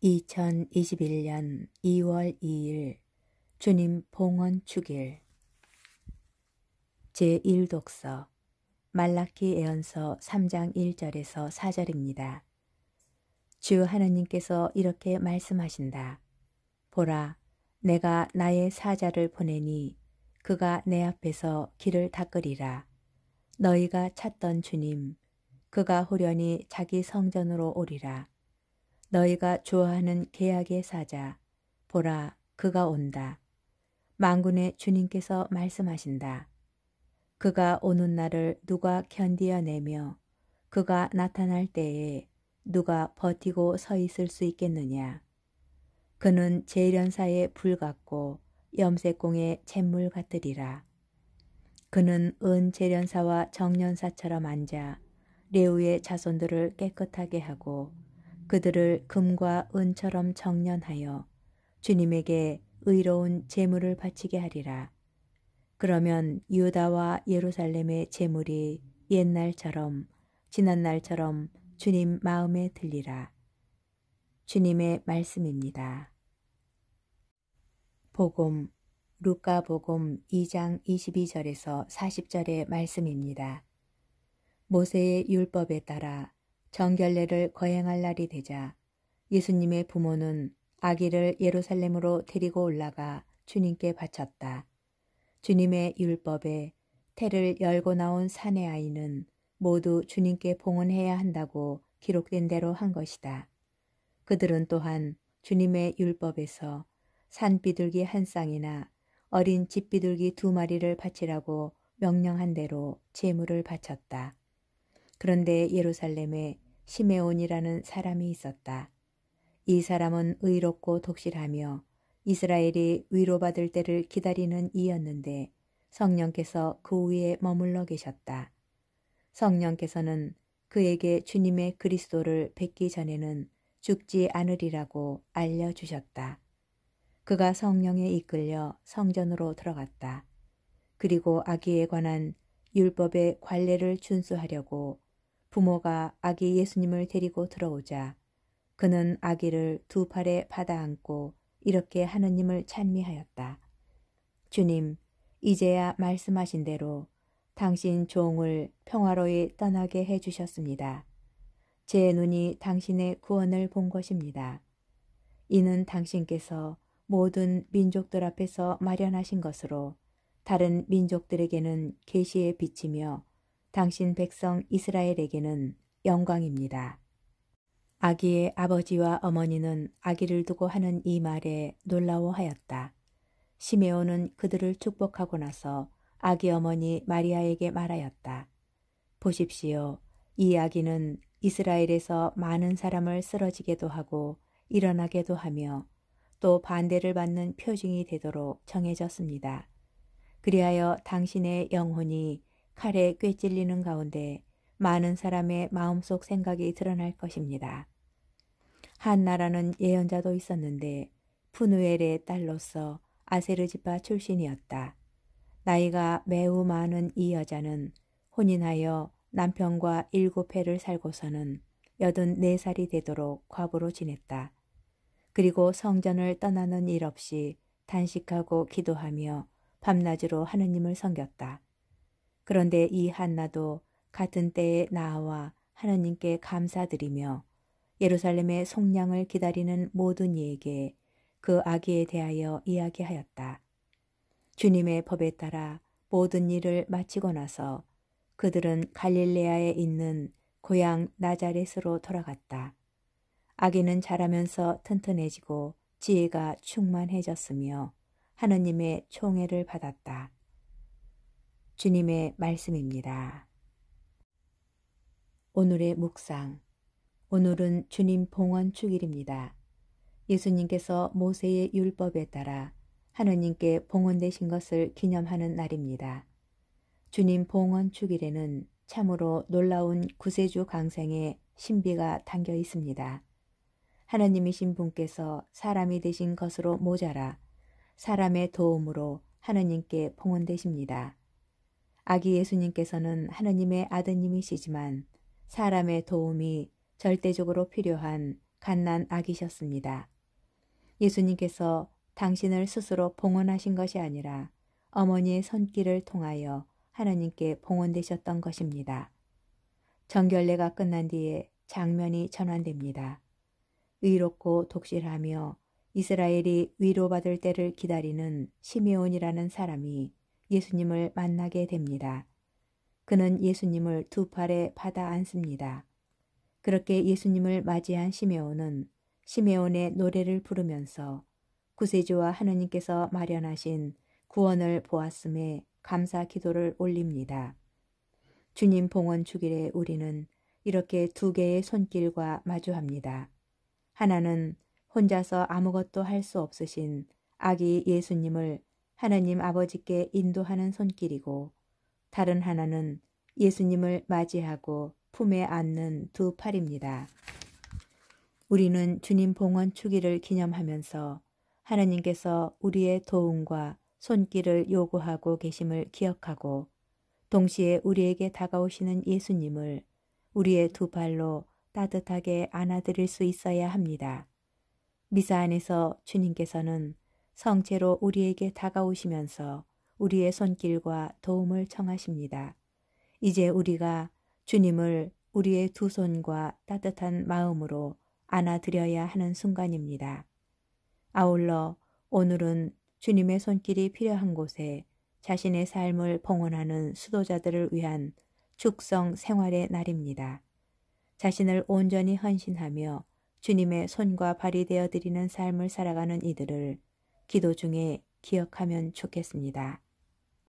2021년 2월 2일 주님 봉헌 축일 제1독서 말라키 예언서 3장 1절에서 4절입니다. 주 하느님께서 이렇게 말씀하신다. 보라, 내가 나의 사자를 보내니 그가 내 앞에서 길을 닦으리라. 너희가 찾던 주님, 그가 호련히 자기 성전으로 오리라. 너희가 좋아하는 계약의 사자, 보라, 그가 온다. 만군의 주님께서 말씀하신다. 그가 오는 날을 누가 견디어내며 그가 나타날 때에 누가 버티고 서 있을 수 있겠느냐. 그는 재련사의 불 같고 염색공의 잿물 같으리라. 그는 은 재련사와 정련사처럼 앉아 레위의 자손들을 깨끗하게 하고 그들을 금과 은처럼 정련하여 주님에게 의로운 제물을 바치게 하리라. 그러면 유다와 예루살렘의 제물이 옛날처럼 지난날처럼 주님 마음에 들리라. 주님의 말씀입니다. 복음 루카복음 2장 22절에서 40절의 말씀입니다. 모세의 율법에 따라 정결례를 거행할 날이 되자 예수님의 부모는 아기를 예루살렘으로 데리고 올라가 주님께 바쳤다. 주님의 율법에 태를 열고 나온 사내 아이는 모두 주님께 봉헌해야 한다고 기록된 대로 한 것이다. 그들은 또한 주님의 율법에서 산비둘기 한 쌍이나 어린 집비둘기 2마리를 바치라고 명령한 대로 제물을 바쳤다. 그런데 예루살렘에 시메온이라는 사람이 있었다. 이 사람은 의롭고 독실하며 이스라엘이 위로받을 때를 기다리는 이였는데 성령께서 그 위에 머물러 계셨다. 성령께서는 그에게 주님의 그리스도를 뵙기 전에는 죽지 않으리라고 알려주셨다. 그가 성령에 이끌려 성전으로 들어갔다. 그리고 아기에 관한 율법의 관례를 준수하려고 부모가 아기 예수님을 데리고 들어오자 그는 아기를 2 팔에 받아 안고 이렇게 하느님을 찬미하였다. 주님, 이제야 말씀하신 대로 당신 종을 평화로이 떠나게 해주셨습니다. 제 눈이 당신의 구원을 본 것입니다. 이는 당신께서 모든 민족들 앞에서 마련하신 것으로 다른 민족들에게는 계시의 빛이며 당신 백성 이스라엘에게는 영광입니다. 아기의 아버지와 어머니는 아기를 두고 하는 이 말에 놀라워하였다. 시메온은 그들을 축복하고 나서 아기 어머니 마리아에게 말하였다. 보십시오. 이 아기는 이스라엘에서 많은 사람을 쓰러지게도 하고 일어나게도 하며 또 반대를 받는 표징이 되도록 정해졌습니다. 그리하여 당신의 영혼이 칼에 꿰찔리는 가운데 많은 사람의 마음속 생각이 드러날 것입니다. 한나라는 예언자도 있었는데 푸누엘의 딸로서 아세르 지파 출신이었다. 나이가 매우 많은 이 여자는 혼인하여 남편과 7해를 살고서는 84살이 되도록 과부로 지냈다. 그리고 성전을 떠나는 일 없이 단식하고 기도하며 밤낮으로 하느님을 섬겼다. 그런데 이 한나도 같은 때에 나와 하느님께 감사드리며 예루살렘의 속량을 기다리는 모든 이에게 그 아기에 대하여 이야기하였다. 주님의 법에 따라 모든 일을 마치고 나서 그들은 갈릴레아에 있는 고향 나자렛으로 돌아갔다. 아기는 자라면서 튼튼해지고 지혜가 충만해졌으며 하느님의 총애를 받았다. 주님의 말씀입니다. 오늘의 묵상. 오늘은 주님 봉헌 축일입니다. 예수님께서 모세의 율법에 따라 하느님께 봉헌되신 것을 기념하는 날입니다. 주님 봉헌 축일에는 참으로 놀라운 구세주 강생의 신비가 담겨 있습니다. 하느님이신 분께서 사람이 되신 것으로 모자라 사람의 도움으로 하느님께 봉헌되십니다. 아기 예수님께서는 하느님의 아드님이시지만 사람의 도움이 절대적으로 필요한 갓난 아기셨습니다. 예수님께서 당신을 스스로 봉헌하신 것이 아니라 어머니의 손길을 통하여 하나님께 봉헌되셨던 것입니다. 정결례가 끝난 뒤에 장면이 전환됩니다. 의롭고 독실하며 이스라엘이 위로받을 때를 기다리는 시메온이라는 사람이 예수님을 만나게 됩니다. 그는 예수님을 두 팔에 받아 안습니다. 그렇게 예수님을 맞이한 시메온은 시메온의 노래를 부르면서 구세주와 하느님께서 마련하신 구원을 보았음에 감사 기도를 올립니다. 주님 봉헌 주길에 우리는 이렇게 두 개의 손길과 마주합니다. 하나는 혼자서 아무것도 할 수 없으신 아기 예수님을 하나님 아버지께 인도하는 손길이고, 다른 하나는 예수님을 맞이하고 품에 안는 두 팔입니다. 우리는 주님 봉헌 주기를 기념하면서 하나님께서 우리의 도움과 손길을 요구하고 계심을 기억하고, 동시에 우리에게 다가오시는 예수님을 우리의 두 발로 따뜻하게 안아드릴 수 있어야 합니다. 미사 안에서 주님께서는 성체로 우리에게 다가오시면서 우리의 손길과 도움을 청하십니다. 이제 우리가 주님을 우리의 두 손과 따뜻한 마음으로 안아드려야 하는 순간입니다. 아울러 오늘은 주님의 손길이 필요한 곳에 자신의 삶을 봉헌하는 수도자들을 위한 축성 생활의 날입니다. 자신을 온전히 헌신하며 주님의 손과 발이 되어드리는 삶을 살아가는 이들을 기도 중에 기억하면 좋겠습니다.